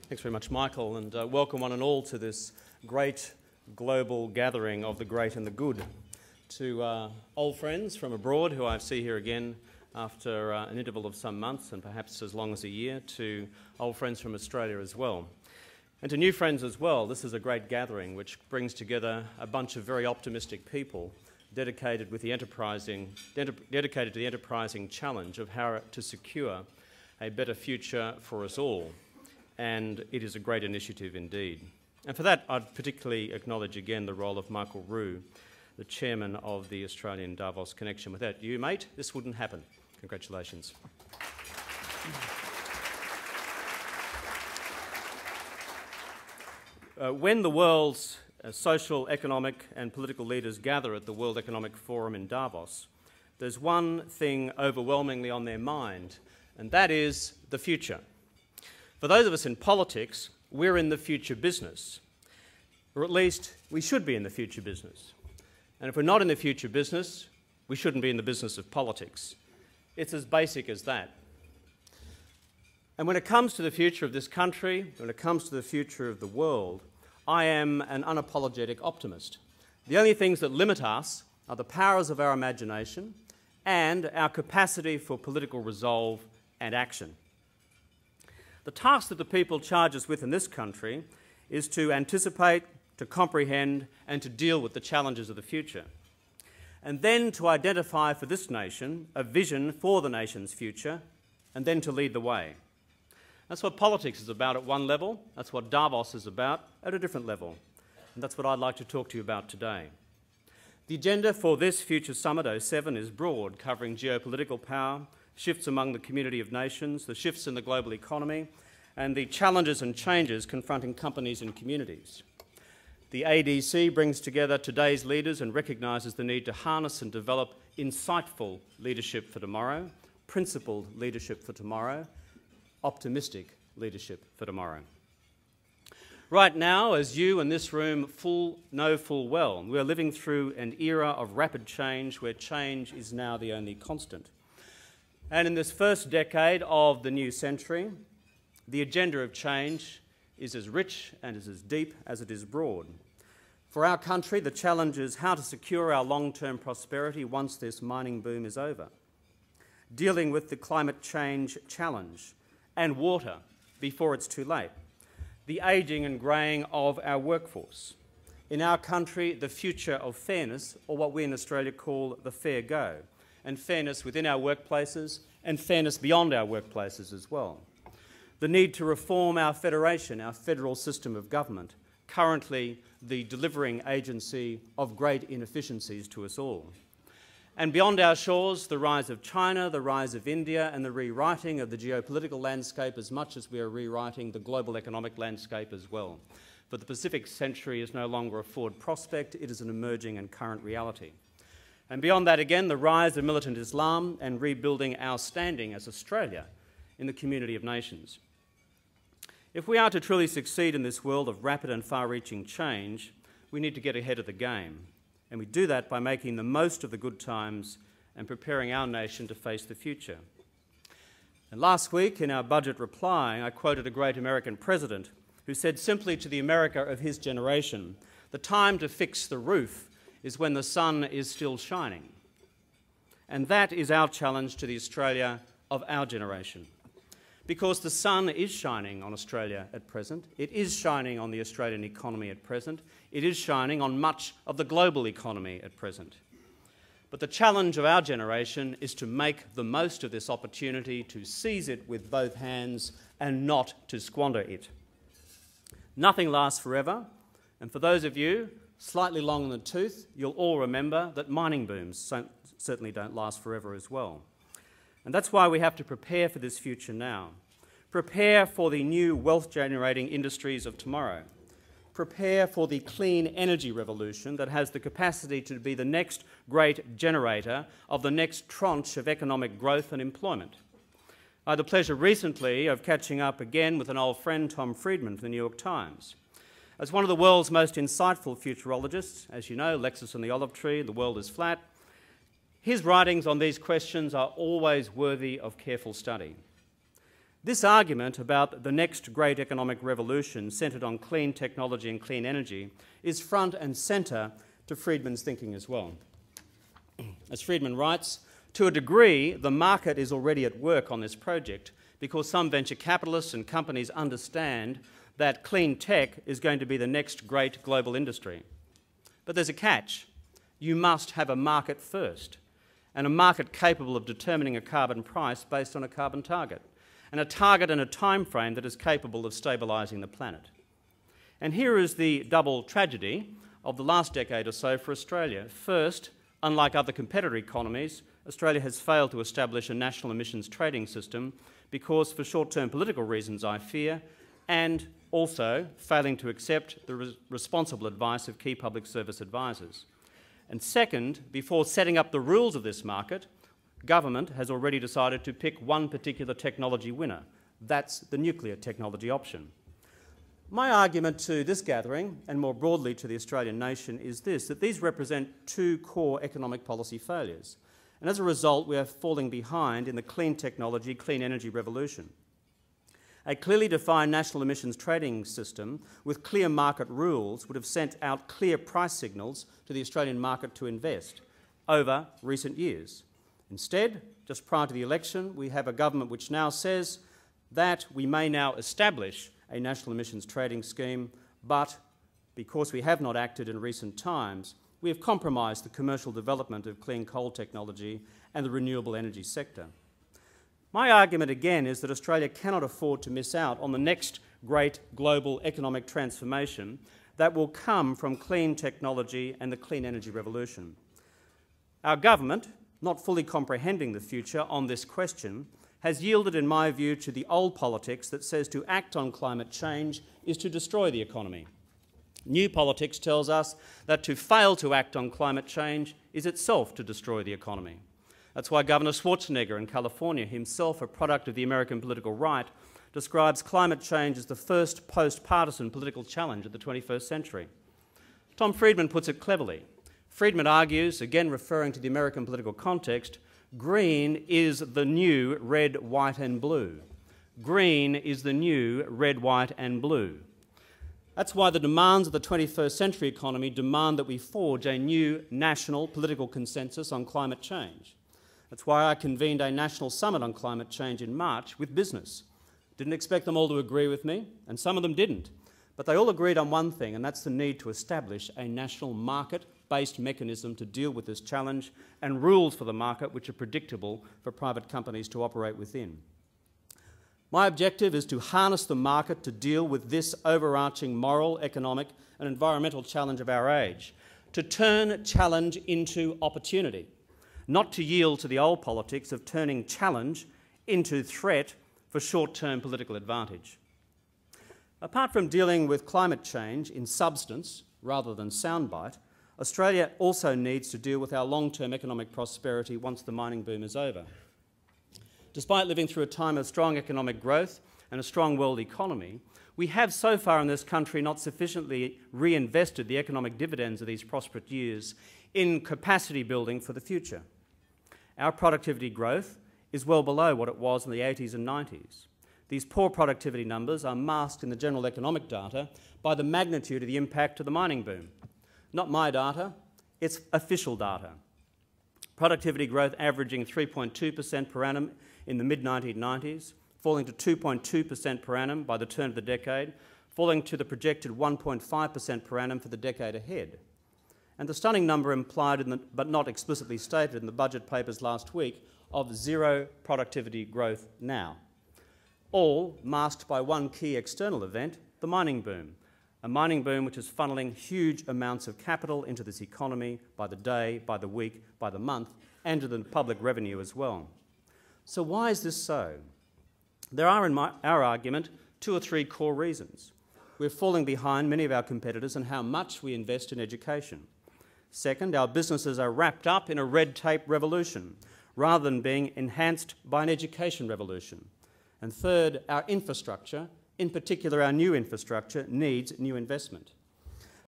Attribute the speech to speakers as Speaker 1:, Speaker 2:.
Speaker 1: Thanks very much, Michael, and welcome one and all to this great global gathering of the great and the good. To old friends from abroad who I see here again after an interval of some months and perhaps as long as a year, to old friends from Australia as well. And to new friends as well, this is a great gathering which brings together a bunch of very optimistic people dedicated to the enterprising challenge of how to secure a better future for us all. And it is a great initiative indeed. And for that, I'd particularly acknowledge again the role of Michael Roux, the chairman of the Australian Davos Connection. Without you, mate, this wouldn't happen. Congratulations. When the world's social, economic and political leaders gather at the World Economic Forum in Davos, there's one thing overwhelmingly on their mind, and that is the future. For those of us in politics, we're in the future business, or at least we should be in the future business. And if we're not in the future business, we shouldn't be in the business of politics. It's as basic as that. And when it comes to the future of this country, when it comes to the future of the world, I am an unapologetic optimist. The only things that limit us are the powers of our imagination and our capacity for political resolve and action. The task that the people charge us with in this country is to anticipate, to comprehend, and to deal with the challenges of the future. And then to identify for this nation a vision for the nation's future, and then to lead the way. That's what politics is about at one level. That's what Davos is about at a different level. And that's what I'd like to talk to you about today. The agenda for this Future Summit 07 is broad, covering geopolitical power, shifts among the community of nations, the shifts in the global economy, and the challenges and changes confronting companies and communities. The ADC brings together today's leaders and recognises the need to harness and develop insightful leadership for tomorrow, principled leadership for tomorrow, optimistic leadership for tomorrow. Right now, as you in this room know full well, we are living through an era of rapid change where change is now the only constant. And in this first decade of the new century, the agenda of change is as rich and is as deep as it is broad. For our country, the challenge is how to secure our long-term prosperity once this mining boom is over, dealing with the climate change challenge and water before it's too late, the ageing and greying of our workforce. In our country, the future of fairness, or what we in Australia call the fair go, and fairness within our workplaces and fairness beyond our workplaces as well. The need to reform our federation, our federal system of government, currently the delivering agency of great inefficiencies to us all. And beyond our shores, the rise of China, the rise of India, and the rewriting of the geopolitical landscape as much as we are rewriting the global economic landscape as well. For the Pacific century is no longer a forward prospect, it is an emerging and current reality. And beyond that again, the rise of militant Islam and rebuilding our standing as Australia in the community of nations. If we are to truly succeed in this world of rapid and far-reaching change, we need to get ahead of the game. And we do that by making the most of the good times and preparing our nation to face the future. And last week, in our budget reply, I quoted a great American president who said simply to the America of his generation, "The time to fix the roof is when the sun is still shining." And that is our challenge to the Australia of our generation. Because the sun is shining on Australia at present, it is shining on the Australian economy at present, it is shining on much of the global economy at present. But the challenge of our generation is to make the most of this opportunity, to seize it with both hands and not to squander it. Nothing lasts forever, and for those of you slightly long in the tooth, you'll all remember that mining booms certainly don't last forever as well. And that's why we have to prepare for this future now. Prepare for the new wealth-generating industries of tomorrow. Prepare for the clean energy revolution that has the capacity to be the next great generator of the next tranche of economic growth and employment. I had the pleasure recently of catching up again with an old friend, Tom Friedman, from the New York Times. As one of the world's most insightful futurologists, as you know, Lexus and the Olive Tree, The World is Flat, his writings on these questions are always worthy of careful study. This argument about the next great economic revolution centred on clean technology and clean energy is front and centre to Friedman's thinking as well. As Friedman writes, to a degree, the market is already at work on this project because some venture capitalists and companies understand that clean tech is going to be the next great global industry. But there's a catch. You must have a market first, and a market capable of determining a carbon price based on a carbon target, and a target and a time frame that is capable of stabilising the planet. And here is the double tragedy of the last decade or so for Australia. First, unlike other competitor economies, Australia has failed to establish a national emissions trading system because, for short-term political reasons, I fear, and also failing to accept the responsible advice of key public service advisors. And second, before setting up the rules of this market, government has already decided to pick one particular technology winner. That's the nuclear technology option. My argument to this gathering, and more broadly to the Australian nation, is this, that these represent two core economic policy failures. And as a result, we are falling behind in the clean technology, clean energy revolution. A clearly defined national emissions trading system with clear market rules would have sent out clear price signals to the Australian market to invest over recent years. Instead, just prior to the election, we have a government which now says that we may now establish a national emissions trading scheme, but because we have not acted in recent times, we have compromised the commercial development of clean coal technology and the renewable energy sector. My argument again is that Australia cannot afford to miss out on the next great global economic transformation that will come from clean technology and the clean energy revolution. Our government, not fully comprehending the future on this question, has yielded, in my view, to the old politics that says to act on climate change is to destroy the economy. New politics tells us that to fail to act on climate change is itself to destroy the economy. That's why Governor Schwarzenegger in California, himself a product of the American political right, describes climate change as the first post-partisan political challenge of the 21st century. Tom Friedman puts it cleverly. Friedman argues, again referring to the American political context, green is the new red, white and blue. Green is the new red, white and blue. That's why the demands of the 21st century economy demand that we forge a new national political consensus on climate change. That's why I convened a national summit on climate change in March with business. Didn't expect them all to agree with me, and some of them didn't. But they all agreed on one thing, and that's the need to establish a national market-based mechanism to deal with this challenge and rules for the market which are predictable for private companies to operate within. My objective is to harness the market to deal with this overarching moral, economic and environmental challenge of our age, to turn challenge into opportunity, not to yield to the old politics of turning challenge into threat for short-term political advantage. Apart from dealing with climate change in substance rather than soundbite, Australia also needs to deal with our long-term economic prosperity once the mining boom is over. Despite living through a time of strong economic growth and a strong world economy, we have so far in this country not sufficiently reinvested the economic dividends of these prosperous years in capacity building for the future. Our productivity growth is well below what it was in the 80s and 90s. These poor productivity numbers are masked in the general economic data by the magnitude of the impact of the mining boom. Not my data, it's official data. Productivity growth averaging 3.2% per annum in the mid-1990s, falling to 2.2% per annum by the turn of the decade, falling to the projected 1.5% per annum for the decade ahead. And the stunning number implied, but not explicitly stated in the budget papers last week, of zero productivity growth now. All masked by one key external event, the mining boom. A mining boom which is funneling huge amounts of capital into this economy by the day, by the week, by the month, and to the public revenue as well. So why is this so? There are, in our argument, two or three core reasons. We're falling behind many of our competitors in how much we invest in education. Second, our businesses are wrapped up in a red tape revolution rather than being enhanced by an education revolution. And third, our infrastructure, in particular our new infrastructure, needs new investment.